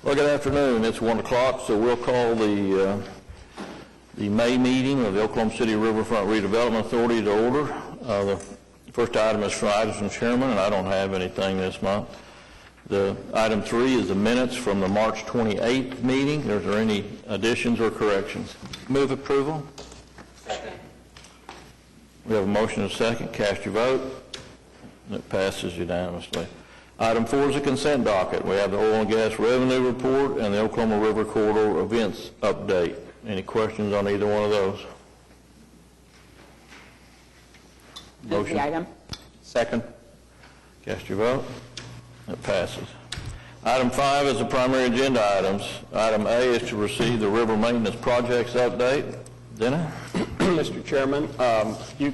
Well, good afternoon. It's 1 o'clock, so we'll call the May meeting of the Oklahoma City Riverfront Redevelopment Authority to order. The first item is for items from chairman, and I don't have anything this month. The item 3 is the minutes from the March 28th meeting. Are there any additions or corrections? Move approval. Second. We have a motion and a second. Cast your vote. It passes unanimously. Item 4 is a consent docket. We have the oil and gas revenue report and the Oklahoma River Corridor events update. Any questions on either one of those? Motion. The item. Second. Cast your vote. It passes. Item 5 is the primary agenda items. Item A is to receive the river maintenance projects update. Dennis? Mr. Chairman, you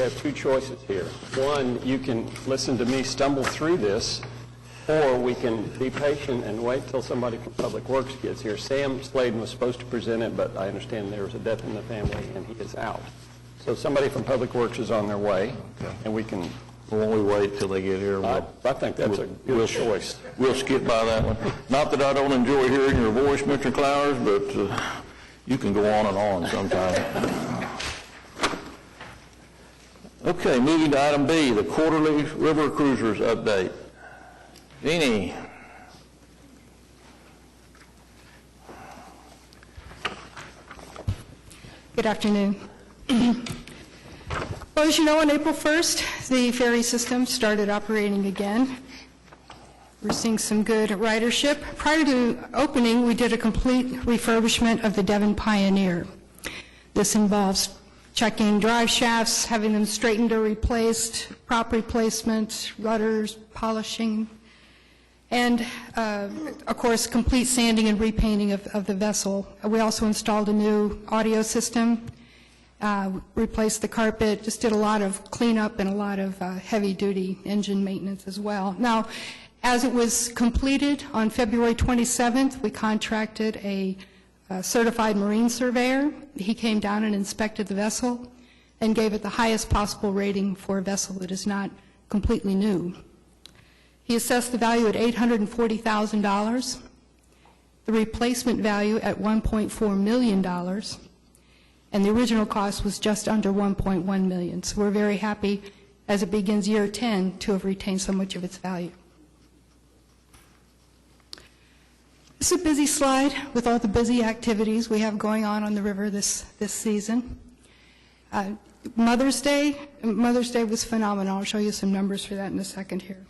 have two choices here. One, you can listen to me stumble through this, or we can be patient and wait till somebody from Public Works gets here. Sam Sladen was supposed to present it, but I understand there was a death in the family and he is out. So somebody from Public Works is on their way, and we can... Why don't we wait till they get here? I think that's a good choice. We'll skip by that one. Not that I don't enjoy hearing your voice, Mr. Clowers, but you can go on and on sometimes. Okay, moving to item B, the quarterly river cruisers update. Jeannie. Good afternoon. Well, as you know, on April 1st, the ferry system started operating again. We're seeing some good ridership. Prior to opening, we did a complete refurbishment of the Devon Pioneer. This involves checking drive shafts, having them straightened or replaced, prop replacement, rudders, polishing, and, of course, complete sanding and repainting of the vessel. We also installed a new audio system, replaced the carpet, just did a lot of cleanup and a lot of heavy-duty engine maintenance as well. Now, as it was completed on February 27th, we contracted a certified marine surveyor. He came down and inspected the vessel and gave it the highest possible rating for a vessel that is not completely new. He assessed the value at $840,000, the replacement value at $1.4 million, and the original cost was just under $1.1 million. So we're very happy, as it begins year 10, to have retained so much of its value. This is a busy slide with all the busy activities we have going on the river this season. Mother's Day was phenomenal. I'll show you some numbers for that in a second here.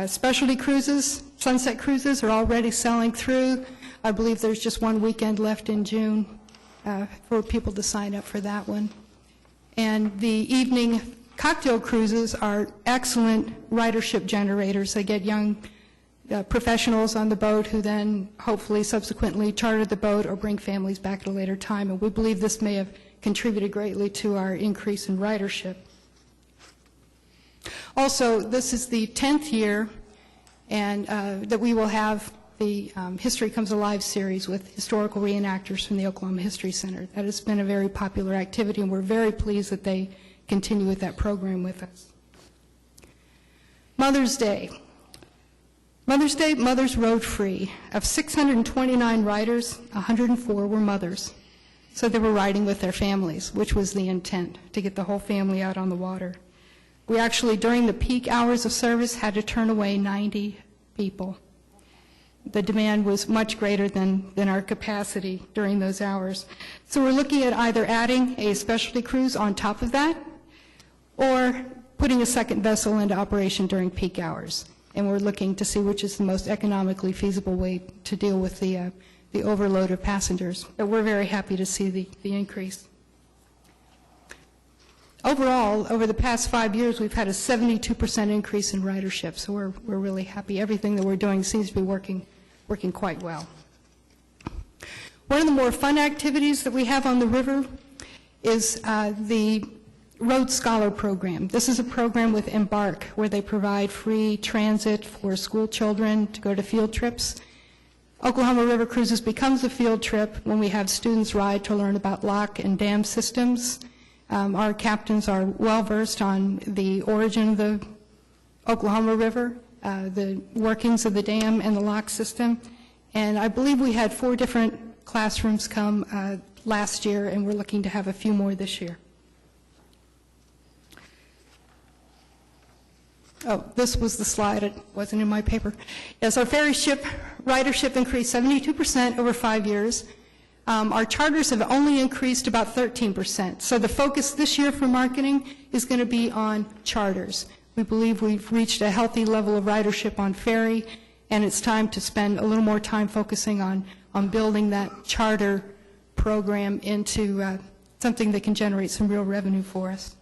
Specialty cruises, sunset cruises are already selling through. I believe there's just one weekend left in June for people to sign up for that one. And the evening cocktail cruises are excellent ridership generators. They get young professionals on the boat who then hopefully subsequently charter the boat or bring families back at a later time. And we believe this may have contributed greatly to our increase in ridership. Also, this is the 10th year and that we will have the History Comes Alive series with historical reenactors from the Oklahoma History Center. That has been a very popular activity, and we're very pleased that they continue with that program with us. Mother's Day. Mother's Day, mothers rode free. Of 629 riders, 104 were mothers. So they were riding with their families, which was the intent, to get the whole family out on the water. We actually, during the peak hours of service, had to turn away 90 people. The demand was much greater than our capacity during those hours. So we're looking at either adding a specialty cruise on top of that or putting a second vessel into operation during peak hours. And we're looking to see which is the most economically feasible way to deal with the overload of passengers. But we're very happy to see the increase. Overall, over the past 5 years, we've had a 72% increase in ridership, so we're really happy. Everything that we're doing seems to be working quite well. One of the more fun activities that we have on the river is the Road Scholar Program. This is a program with Embark where they provide free transit for school children to go to field trips. Oklahoma River Cruises becomes a field trip when we have students ride to learn about lock and dam systems. Our captains are well versed on the origin of the Oklahoma River, the workings of the dam and the lock system, And I believe we had 4 different classrooms come last year, and we're looking to have a few more this year. Oh, this was the slide. It wasn't in my paper. Yes, our ferry ship ridership increased 72% over 5 years. Our charters have only increased about 13%. So the focus this year for marketing is going to be on charters. We believe we've reached a healthy level of ridership on ferry, and it's time to spend a little more time focusing on building that charter program into something that can generate some real revenue for us.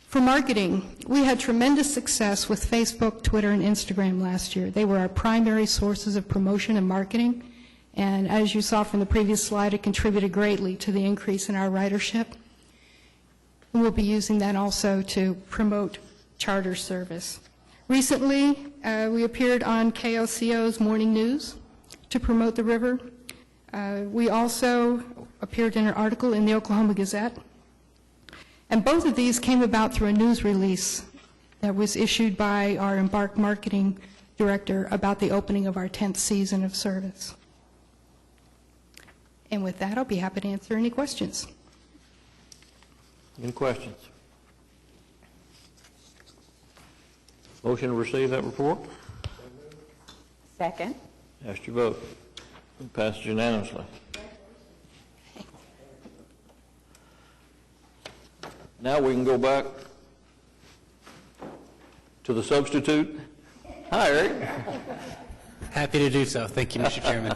For marketing, we had tremendous success with Facebook, Twitter, and Instagram last year. They were our primary sources of promotion and marketing, and as you saw from the previous slide, it contributed greatly to the increase in our ridership. And we'll be using that also to promote charter service. Recently, we appeared on KOCO's Morning News to promote the river. We also appeared in an article in the Oklahoma Gazette. And both of these came about through a news release that was issued by our Embark marketing director about the opening of our 10th season of service. And with that, I'll be happy to answer any questions. Any questions? Motion to receive that report? Second. Cast your vote. It passes unanimously. Now we can go back to the substitute. Hi, Eric. Happy to do so. Thank you, Mr. Chairman.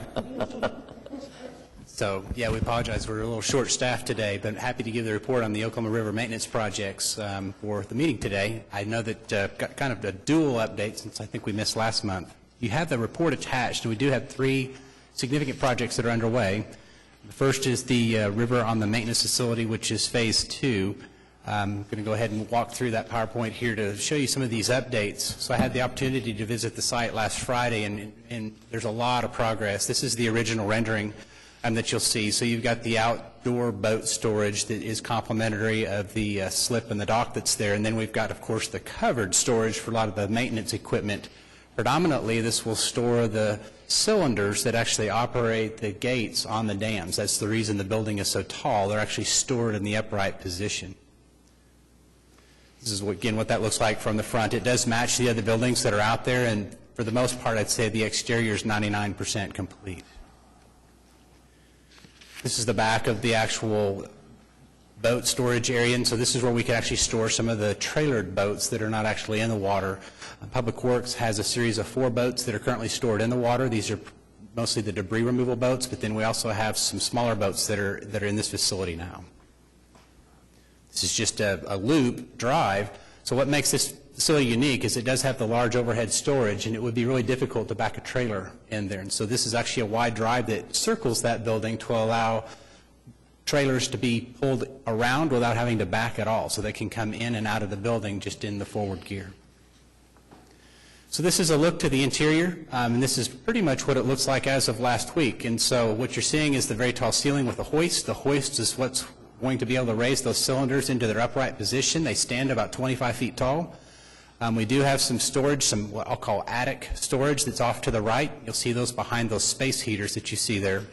So, yeah, we apologize. We're a little short-staffed today, but happy to give the report on the Oklahoma River maintenance projects for the meeting today. I know that got kind of a dual update since I think we missed last month. You have the report attached, and we do have 3 significant projects that are underway. The first is the River on the Maintenance Facility, which is Phase 2. I'm going to go ahead and walk through that PowerPoint here to show you some of these updates. So I had the opportunity to visit the site last Friday, and there's a lot of progress. This is the original rendering that you'll see. So you've got the outdoor boat storage that is complementary of the slip and the dock that's there, and then we've got, of course, the covered storage for a lot of the maintenance equipment. Predominantly, this will store the cylinders that actually operate the gates on the dams. That's the reason the building is so tall. They're actually stored in the upright position. This is, again, what that looks like from the front. It does match the other buildings that are out there, and for the most part, I'd say the exterior is 99% complete. This is the back of the actual boat storage area, and so this is where we can actually store some of the trailered boats that are not actually in the water. Public Works has a series of 4 boats that are currently stored in the water. These are mostly the debris removal boats, but then we also have some smaller boats that are in this facility now. This is just a loop drive. So what makes this facility unique is it does have the large overhead storage, and it would be really difficult to back a trailer in there. And so this is actually a wide drive that circles that building to allow trailers to be pulled around without having to back at all, so they can come in and out of the building just in the forward gear. So this is a look to the interior, and this is pretty much what it looks like as of last week. And so what you're seeing is the very tall ceiling with the hoist. The hoist is what's going to be able to raise those cylinders into their upright position. They stand about 25 feet tall. We do have some storage, some what I'll call attic storage that's off to the right. You'll see those behind those space heaters that you see there.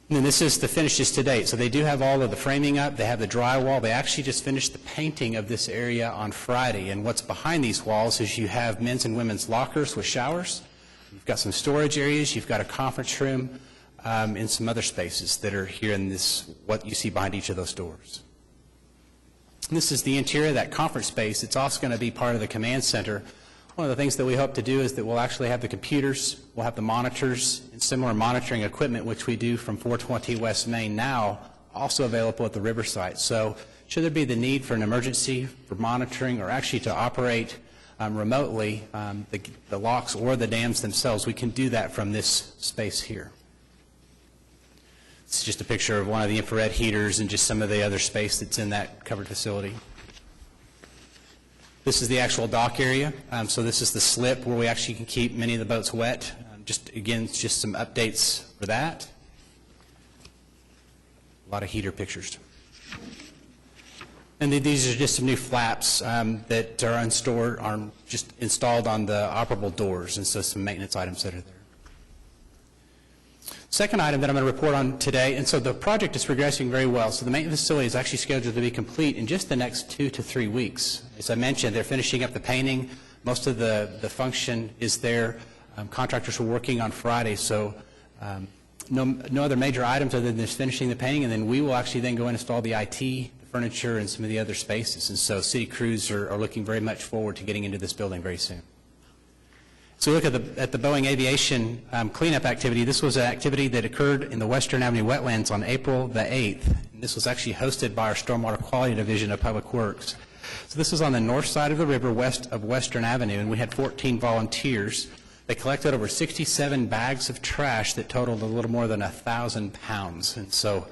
And then this is the finishes to date. So they do have all of the framing up. They have the drywall. They actually just finished the painting of this area on Friday. And what's behind these walls is you have men's and women's lockers with showers. You've got some storage areas. You've got a conference room and some other spaces that are here in this, what you see behind each of those doors. And this is the interior of that conference space. It's also going to be part of the command center. One of the things that we hope to do is that we'll actually have the computers, we'll have the monitors, and similar monitoring equipment, which we do from 420 West Main now, also available at the river site. So should there be the need for an emergency for monitoring or actually to operate remotely the locks or the dams themselves, we can do that from this space here. It's just a picture of one of the infrared heaters and just some of the other space that's in that covered facility. This is the actual dock area. So this is the slip where we actually can keep many of the boats wet. Again, just some updates for that. A lot of heater pictures. And these are just some new flaps that are just installed on the operable doors, and so some maintenance items that are there. Second item that I'm going to report on today, and so the project is progressing very well. So the maintenance facility is actually scheduled to be complete in just the next 2 to 3 weeks. As I mentioned, they're finishing up the painting. Most of the function is there. Contractors were working on Friday, so no other major items other than just finishing the painting, and then we will actually then go and install the IT, the furniture, and some of the other spaces. And so city crews are looking very much forward to getting into this building very soon. So look at the Boeing Aviation cleanup activity. This was an activity that occurred in the Western Avenue wetlands on April the 8th. And this was actually hosted by our Stormwater Quality Division of Public Works. So this was on the north side of the river west of Western Avenue, and we had 14 volunteers. They collected over 67 bags of trash that totaled a little more than 1,000 pounds. And so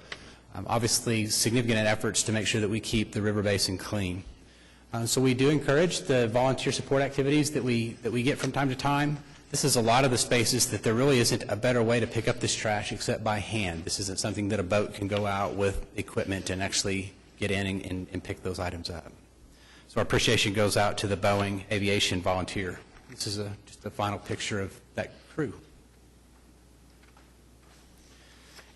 obviously significant efforts to make sure that we keep the river basin clean. So we do encourage the volunteer support activities that we get from time to time. This is a lot of the spaces that there really isn't a better way to pick up this trash except by hand. This isn't something that a boat can go out with equipment and actually get in and pick those items up. So our appreciation goes out to the Boeing Aviation volunteer. This is just a final picture of that crew.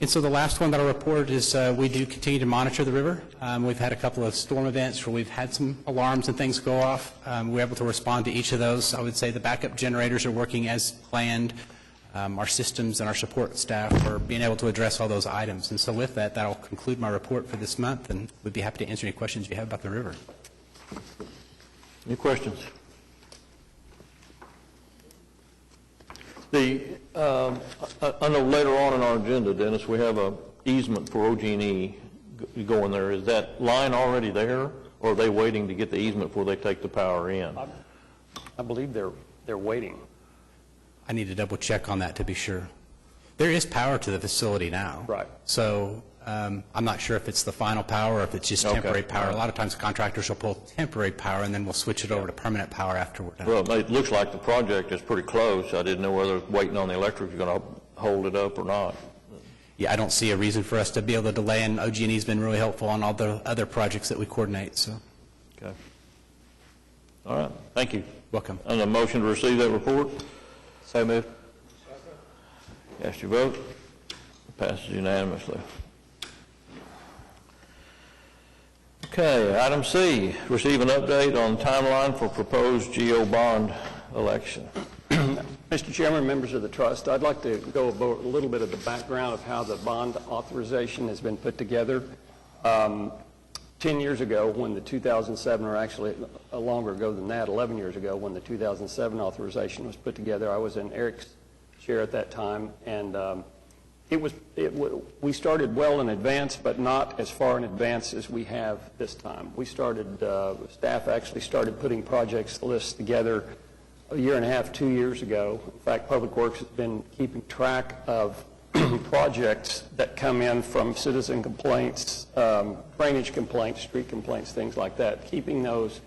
And so the last one that I'll report is we do continue to monitor the river. We've had a couple of storm events where we've had some alarms and things go off. We're able to respond to each of those. I would say the backup generators are working as planned. Our systems and our support staff are being able to address all those items. And so with that, that'll conclude my report for this month, and we'd be happy to answer any questions you have about the river. Any questions? I know later on in our agenda, Dennis, we have a easement for OG&E going there. Is that line already there, or are they waiting to get the easement before they take the power in? I believe they're waiting. I need to double check on that to be sure. There is power to the facility now. Right. So I'm not sure if it's the final power or if it's just temporary power. A lot of times contractors will pull temporary power and then we'll switch it over to permanent power after we're done. Well, it looks like the project is pretty close. I didn't know whether waiting on the electric is going to hold it up or not. Yeah, I don't see a reason for us to be able to delay, and OG&E's been really helpful on all the other projects that we coordinate. So, okay. All right. Thank you. Welcome. And a motion to receive that report? So moved. Cast your vote. Passes unanimously. Okay, item C, receive an update on timeline for proposed GO bond election. Mr. Chairman, members of the trust, I'd like to go over a little bit of the background of how the bond authorization has been put together. 10 years ago, when the 2007, or actually longer ago than that, 11 years ago, when the 2007 authorization was put together, I was in Eric's chair at that time, and we started well in advance, but not as far in advance as we have this time. We started, staff actually started putting projects lists together a year and a half, 2 years ago. In fact, Public Works has been keeping track of projects that come in from citizen complaints, drainage complaints, street complaints, things like that, keeping those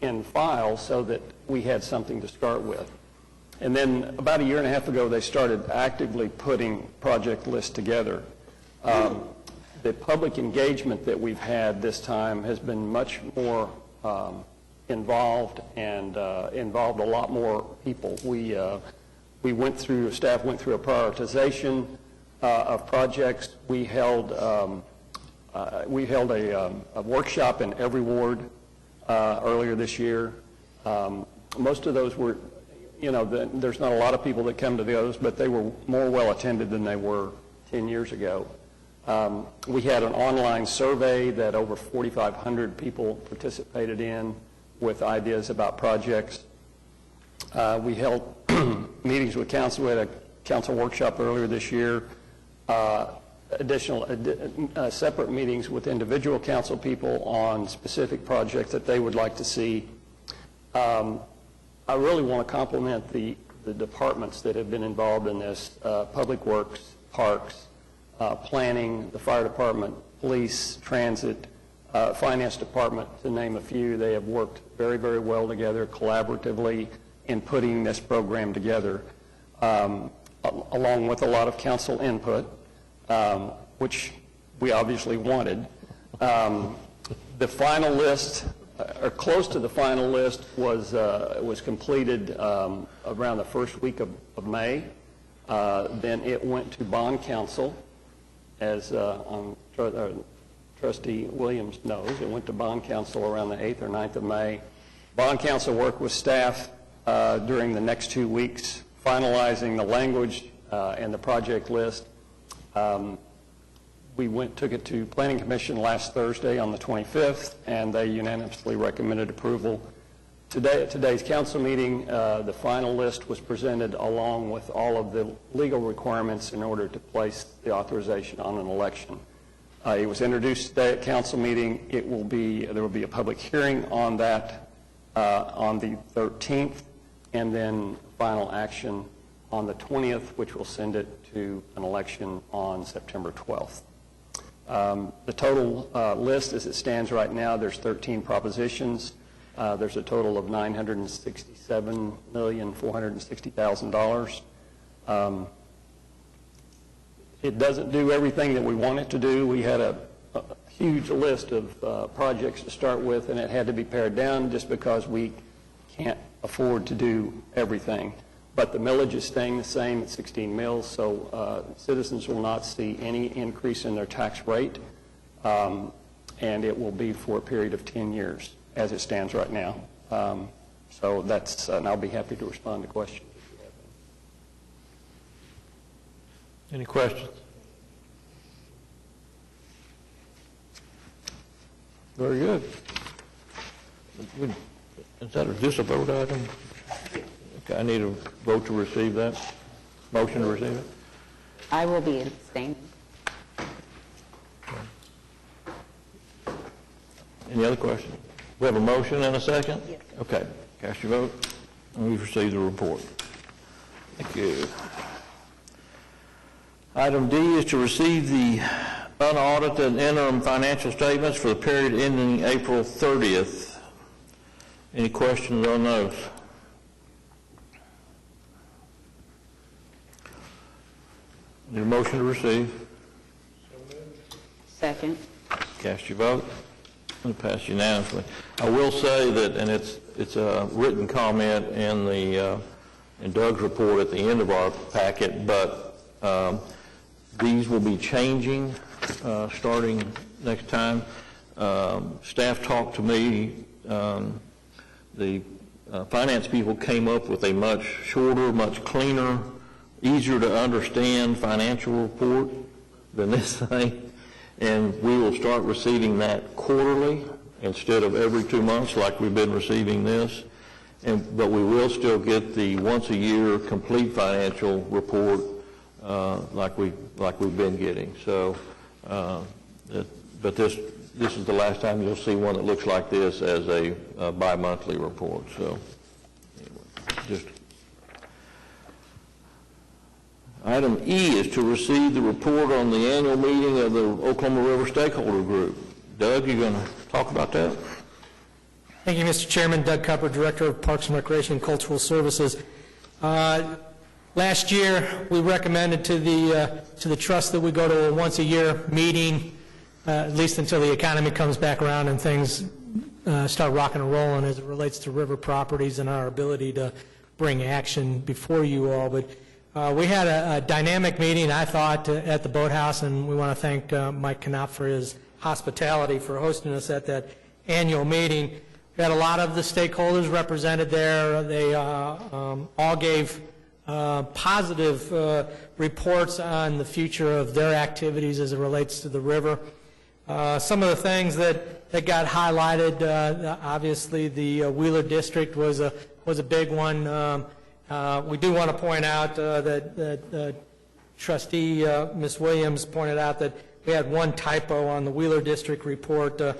in files so that we had something to start with. And then about a year and a half ago, they started actively putting project lists together. The public engagement that we've had this time has been much more involved and involved a lot more people. We went through, staff went through a prioritization of projects. We held a workshop in every ward earlier this year. Most of those were, you know, there's not a lot of people that come to those, but they were more well attended than they were 10 years ago. We had an online survey that over 4,500 people participated in with ideas about projects. We held meetings with council. We had a council workshop earlier this year. Separate meetings with individual council people on specific projects that they would like to see. I really want to compliment the departments that have been involved in this, Public Works, Parks, Planning, the Fire Department, Police, Transit, Finance Department, to name a few. They have worked very, very well together, collaboratively, in putting this program together, along with a lot of council input, which we obviously wanted. The final list, or close to the final list, was completed around the first week of May. Then it went to bond counsel, as Trustee Williams knows. It went to bond counsel around the 8th or 9th of May. Bond counsel worked with staff during the next 2 weeks, finalizing the language and the project list. We took it to Planning Commission last Thursday on the 25th, and they unanimously recommended approval. Today, at today's council meeting, the final list was presented along with all of the legal requirements in order to place the authorization on an election. It was introduced today at council meeting. There will be a public hearing on that on the 13th, and then final action on the 20th, which will send it to an election on September 12th. The total list as it stands right now, there's 13 propositions. There's a total of $967,460,000. It doesn't do everything that we want it to do. We had a huge list of projects to start with, and it had to be pared down just because we can't afford to do everything. But the millage is staying the same at 16 mills, so citizens will not see any increase in their tax rate, and it will be for a period of 10 years as it stands right now. So that's, and I'll be happy to respond to questions. Any questions? Very good. Is this a vote item? Okay, I need a vote to receive that. Motion to receive it? I will be abstaining. Any other questions? We have a motion and a second? Yes. Okay, cast your vote, and we've received the report. Thank you. Item D is to receive the unaudited interim financial statements for the period ending April 30th. Any questions on those? Need a motion to receive? Second. Cast your vote. It'll pass unanimously. I will say that, and it's a written comment in Doug's report at the end of our packet, but these will be changing starting next time. Staff talked to me. The finance people came up with a much shorter, much cleaner, easier to understand financial report than this thing, and we will start receiving that quarterly instead of every 2 months like we've been receiving this. But we will still get the once a year complete financial report like we've been getting. So, but this is the last time you'll see one that looks like this as a bi-monthly report. So, anyway, just. Item E is to receive the report on the annual meeting of the Oklahoma River Stakeholder Group. Doug, you going to talk about that? Thank you, Mr. Chairman. Doug Cupper, Director of Parks and Recreation and Cultural Services. Last year, we recommended to the trust that we go to a once-a-year meeting, at least until the economy comes back around and things start rocking and rolling as it relates to river properties and our ability to bring action before you all. But we had a dynamic meeting, I thought, at the boathouse, and we want to thank Mike Knopf for his hospitality for hosting us at that annual meeting. We had a lot of the stakeholders represented there. They all gave positive reports on the future of their activities as it relates to the river. Some of the things that got highlighted, obviously the Wheeler District was a big one. We do want to point out that Trustee Ms. Williams pointed out that we had one typo on the Wheeler District report. A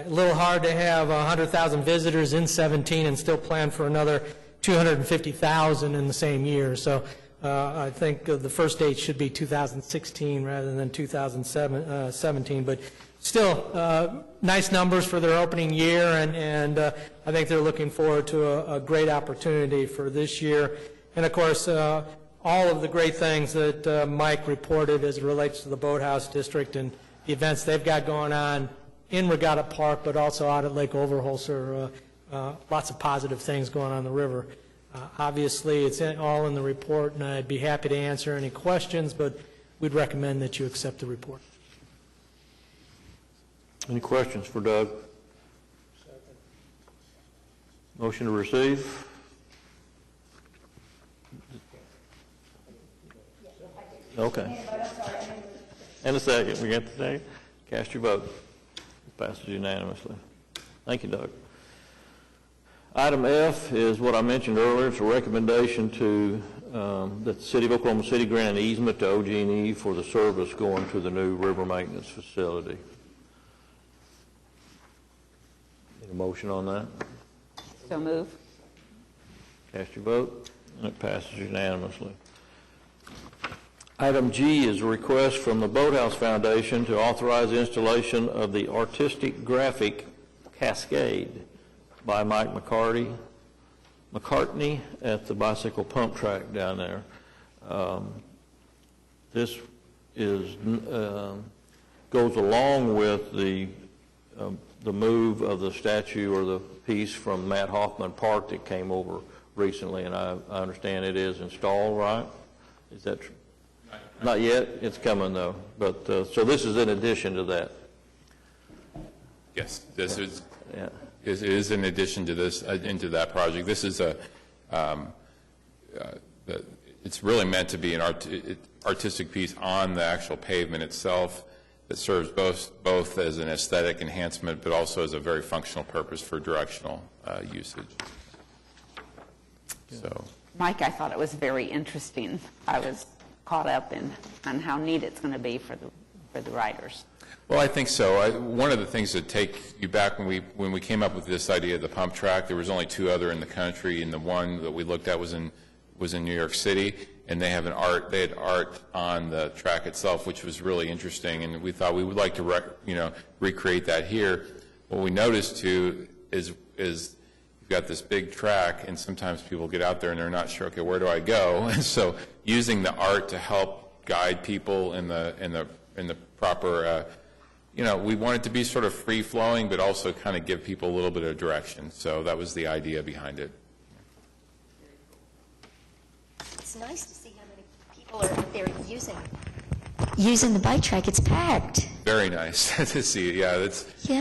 little hard to have 100,000 visitors in 17 and still plan for another 250,000 in the same year. So I think the first date should be 2016 rather than 2017. But still, nice numbers for their opening year, and I think they're looking forward to a great opportunity for this year. And of course, all of the great things that Mike reported as it relates to the Boathouse District and the events they've got going on in Regatta Park, but also out at Lake Overholser. Lots of positive things going on the river. Obviously, it's all in the report, and I'd be happy to answer any questions, but we'd recommend that you accept the report. Any questions for Doug? Motion to receive? Okay. And a second. We got the second. Cast your vote. Passes unanimously. Thank you, Doug. Item F is what I mentioned earlier. It's a recommendation to that the City of Oklahoma City grant an easement to OG&E for the service going to the new river maintenance facility. Need a motion on that? So move. Cast your vote, and it passes unanimously. Item G is a request from the Boathouse Foundation to authorize the installation of the artistic graphic Cascade by Mike McCartney at the bicycle pump track down there. This is goes along with the move of the statue or the piece from Matt Hoffman Park that came over recently, and I understand it is installed, right? Is that true? Not yet. It's coming though. But so this is in addition to that. Yes, this is. Yeah. It is in addition to this, into that project. This is it's really meant to be an artistic piece on the actual pavement itself that serves both as an aesthetic enhancement, but also as a very functional purpose for directional usage. So, Mike, I thought it was very interesting. I was caught up on how neat it's going to be for the riders. well, I think so. One of the things that take you back when we came up with this idea of the pump track, there was only 2 other in the country, and the one that we looked at was in New York City, and they had art on the track itself, which was really interesting, and we thought we would like to recreate that here. What we noticed too is you've got this big track, and sometimes people get out there and they're not sure, okay, where do I go? And so using the art to help guide people in the proper we want it to be sort of free-flowing, but also kind of give people a little bit of direction. So that was the idea behind it. It's nice to see how many people are out there using the bike track. It's packed. Very nice to see. Yeah,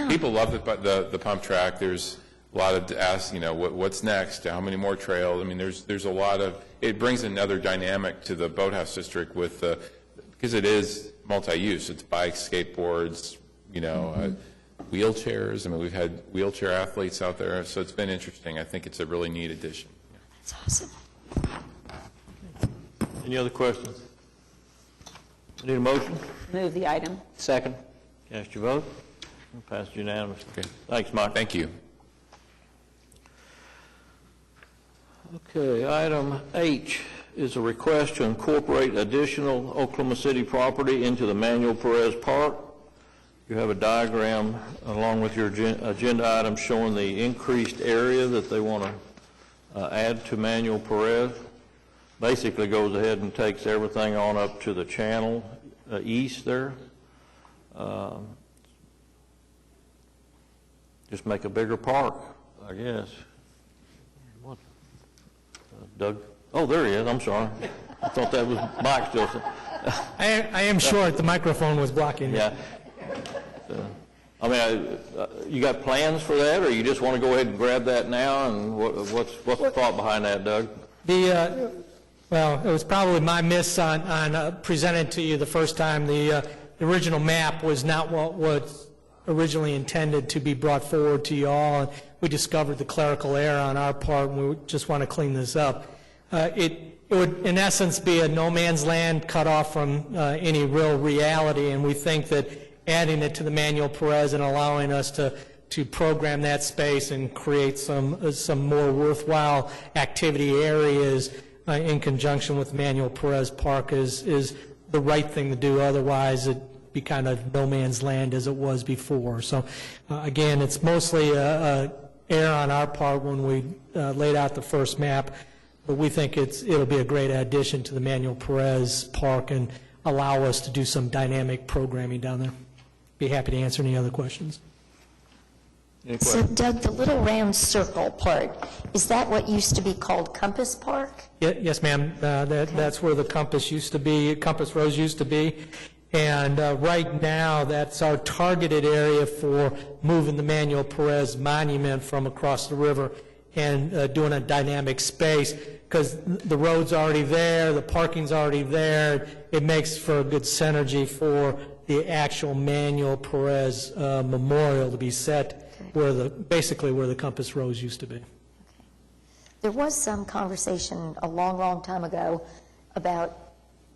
people love the pump track. There's a lot of ask, what's next? How many more trails? I mean, there's a lot of. It brings another dynamic to the Boathouse District with because it is multi-use. It's bikes, skateboards, wheelchairs. I mean, we've had wheelchair athletes out there, so it's been interesting. I think it's a really neat addition. That's awesome. Any other questions? Need a motion? Move the item. Second. Cast your vote. Passed unanimously. Okay. Thanks, Mike. Thank you. Okay, item H is a request to incorporate additional Oklahoma City property into the Manuel Perez Park. You have a diagram along with your agenda item showing the increased area that they want to add to Manuel Perez. Basically goes ahead and takes everything on up to the channel east there. Just make a bigger park, I guess. What? Doug? Oh, there he is. I'm sorry. I thought that was Mike still. I am short. The microphone was blocking me. Yeah. I mean, you got plans for that, or you just want to go ahead and grab that now? And what's the thought behind that, Doug? Well, it was probably my miss on presenting to you the first time. The original map was not what was originally intended to be brought forward to you all, and we discovered the clerical error on our part, and we just want to clean this up. It would, in essence, be a no man's land cut off from any real reality, and we think that adding it to the Manuel Perez and allowing us to program that space and create some more worthwhile activity areas in conjunction with Manuel Perez Park is the right thing to do. Otherwise, it'd be kind of no man's land as it was before. So, again, it's mostly error on our part when we laid out the first map, but we think it'll be a great addition to the Manuel Perez Park and allow us to do some dynamic programming down there. Be happy to answer any other questions. Any So questions? Doug, the little round circle part, is that what used to be called Compass Park? Yes, ma'am. That's where the Compass used to be, Compass Rose used to be. And right now, that's our targeted area for moving the Manuel Perez Monument from across the river and doing a dynamic space, because the road's already there, the parking's already there. It makes for a good synergy for the actual Manuel Perez memorial to be set basically where the Compass Rose used to be. There was some conversation a long, long time ago about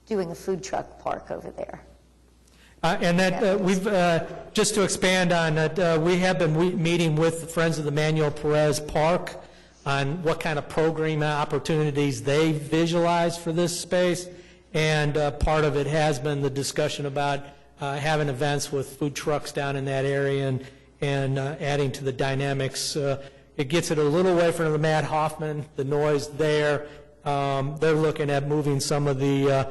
doing a food truck park over there. And that we've, just to expand on that, we have been meeting with the Friends of the Manuel Perez Park on what kind of programming opportunities they visualize for this space. And part of it has been the discussion about having events with food trucks down in that area and adding to the dynamics. It gets it a little away from the Matt Hoffman, the noise there. They're looking at moving some of the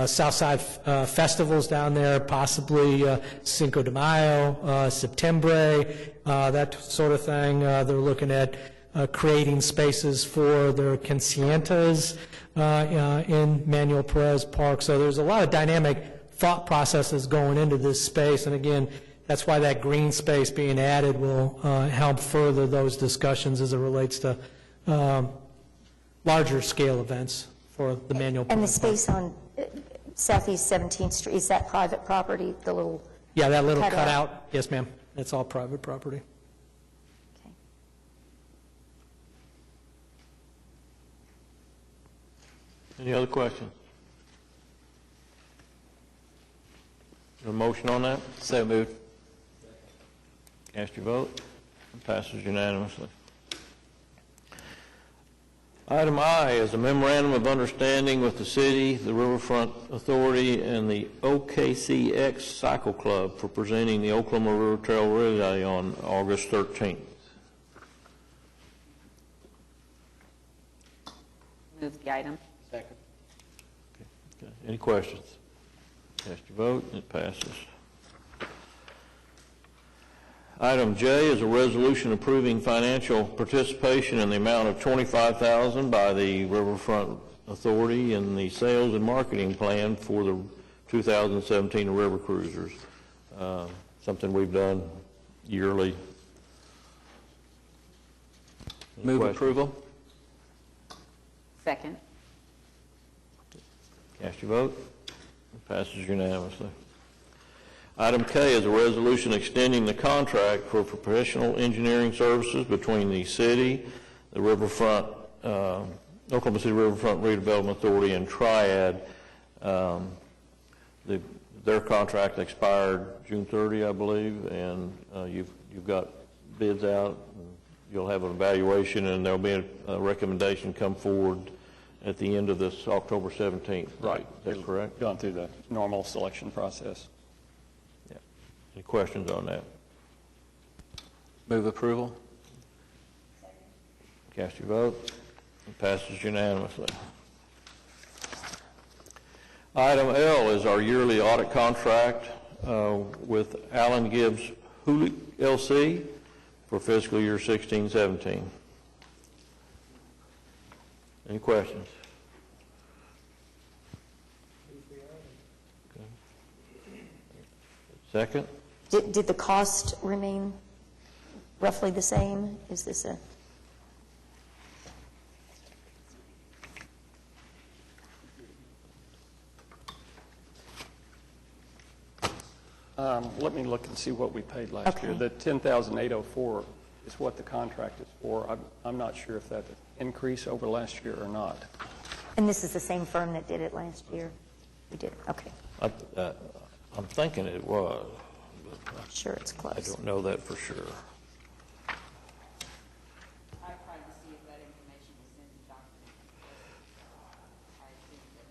Southside festivals down there, possibly Cinco de Mayo, September, that sort of thing. They're looking at creating spaces for their quinceañeras in Manuel Perez Park. So there's a lot of dynamic thought processes going into this space. And again, that's why that green space being added will help further those discussions as it relates to larger scale events for the Manuel Perez And the Park. space on Southeast 17th Street, is that private property, the little? Yeah, that little cutout? cutout, yes, ma'am. That's all private property. Okay. Any other questions? A motion on that? So moved. Cast your vote. It passes unanimously. Item I is a memorandum of understanding with the city, the Riverfront Authority, and the OKCX Cycle Club for presenting the Oklahoma River Trail Relay on August 13th. Move the item. Okay. Any questions? Cast your vote, and it passes. Item J is a resolution approving financial participation in the amount of $25,000 by the Riverfront Authority in the sales and marketing plan for the 2017 River Cruisers. Something we've done yearly. Any Move questions? approval. Second. Cast your vote. It passes unanimously. Item K is a resolution extending the contract for professional engineering services between the city, the Riverfront, Oklahoma City Riverfront Redevelopment Authority, and Triad. Their contract expired June 30, I believe, and you've got bids out. And you'll have an evaluation, and there'll be a recommendation come forward at the end of this October 17th. Right. Is that correct? Gone through the normal selection process. Any questions on that? Move approval. Cast your vote. It passes unanimously. Item L is our yearly audit contract with Allen Gibbs Hulick LC for fiscal year 16-17. Any questions? Okay. Second? Did the cost remain roughly the same? Is this a? Let me look and see what we paid last year. Okay. The $10,804 is what the contract is for. I'm not sure if that's an increase over last year or not. And this is the same firm that did it last year? We did, okay. I'm thinking it was. I'm sure it's I close. don't know that for sure. I tried to see if that information was in the document. I think that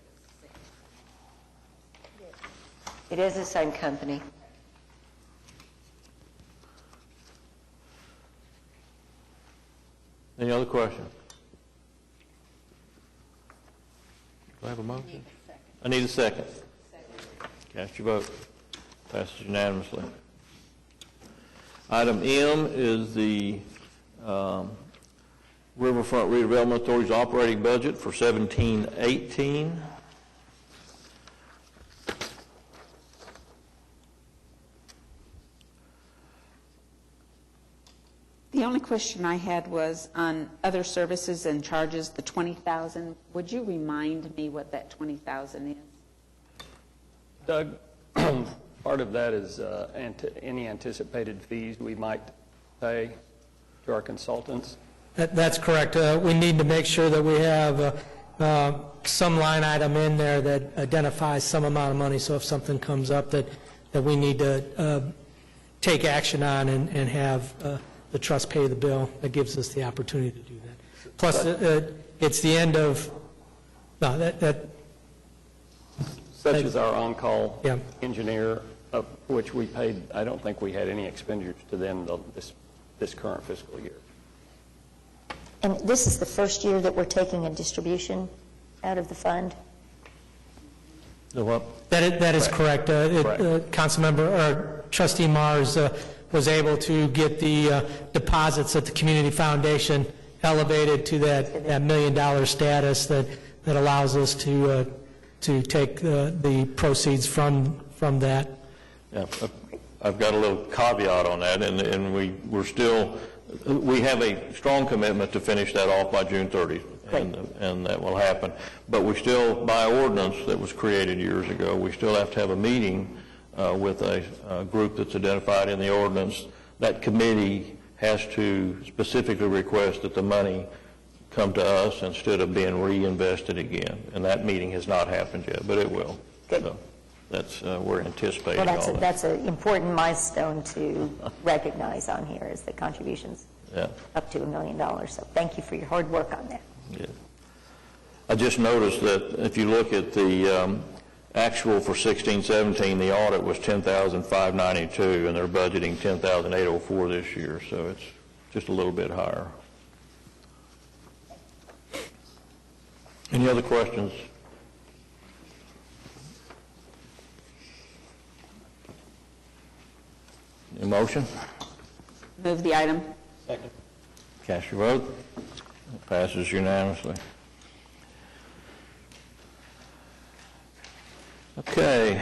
was It is the same company. Any other questions? Do I have a motion? I need a second. Cast your vote. Passes unanimously. Item M is the Riverfront Redevelopment Authority's operating budget for 17-18. The only question I had was on other services and charges, the $20,000. Would you remind me what that $20,000 is? Doug, part of that is any anticipated fees we might pay to our consultants. That's correct. We need to make sure that we have some line item in there that identifies some amount of money, so if something comes up that we need to take action on and have the trust pay the bill, that gives us the opportunity to do that. Plus, it's the end of, no, Such as our on-call Yeah. engineer, of which we paid, I don't think we had any expenditures to them this current fiscal year. And this is the first year that we're taking a distribution out of the fund? The what? That is correct. Councilmember, or Trustee Mars was able to get the deposits at the Community Foundation elevated to that $1 million status that allows us to take the proceeds from that. Yeah, I've got a little caveat on that, and we have a strong commitment to finish that off by June 30th, and that will happen. But we still, by ordinance that was created years ago, we still have to have a meeting with a group that's identified in the ordinance. That committee has to specifically request that the money come to us instead of being reinvested again. And that meeting has not happened yet, but it will. Good. So that's, we're anticipating Well, all that. that's an important milestone to recognize on here, is the contributions up to $1 million. So thank you for your hard work on that. Yeah. I just noticed that if you look at the actual for 16-17, the audit was $10,592, and they're budgeting $10,804 this year, so it's just a little bit higher. Any other questions? Any motion? Move the item. Second. Cast your vote. It passes unanimously. Okay.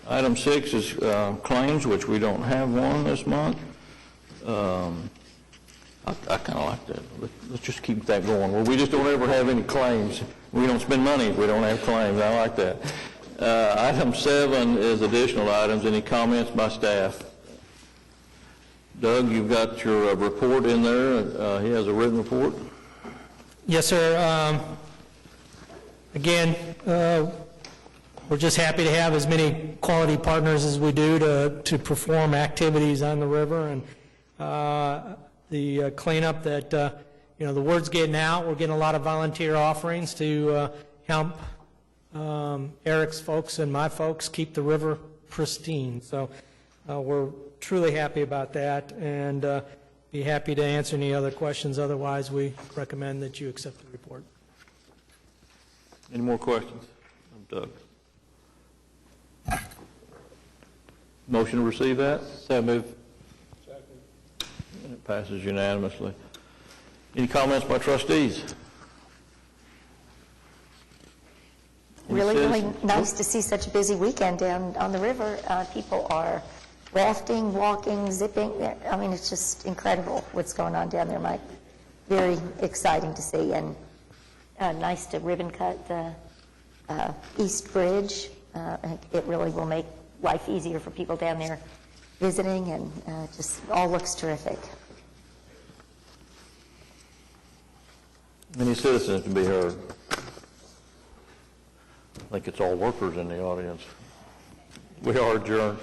Item 6 is claims, which we don't have one this month. I kind of like that. Let's just keep that going. Well, we just don't ever have any claims. We don't spend money if we don't have claims. I like that. Item 7 is additional items. Any comments by staff? Doug, you've got your report in there. He has a written report. Yes, sir. Again, we're just happy to have as many quality partners as we do to perform activities on the river, and the cleanup that, the word's getting out. We're getting a lot of volunteer offerings to help Eric's folks and my folks keep the river pristine. So we're truly happy about that, and be happy to answer any other questions. Otherwise, we recommend that you accept the report. Any more questions of Doug? Motion to receive that? So moved. It passes unanimously. Any comments by trustees? Really nice to see such a busy weekend down on the river. People are rafting, walking, zipping. I mean, it's just incredible what's going on down there, Mike. Very exciting to see, and nice to ribbon cut the East Bridge. It really will make life easier for people down there visiting, and just all looks terrific. Any citizens to be heard? I think it's all workers in the audience. We are adjourned.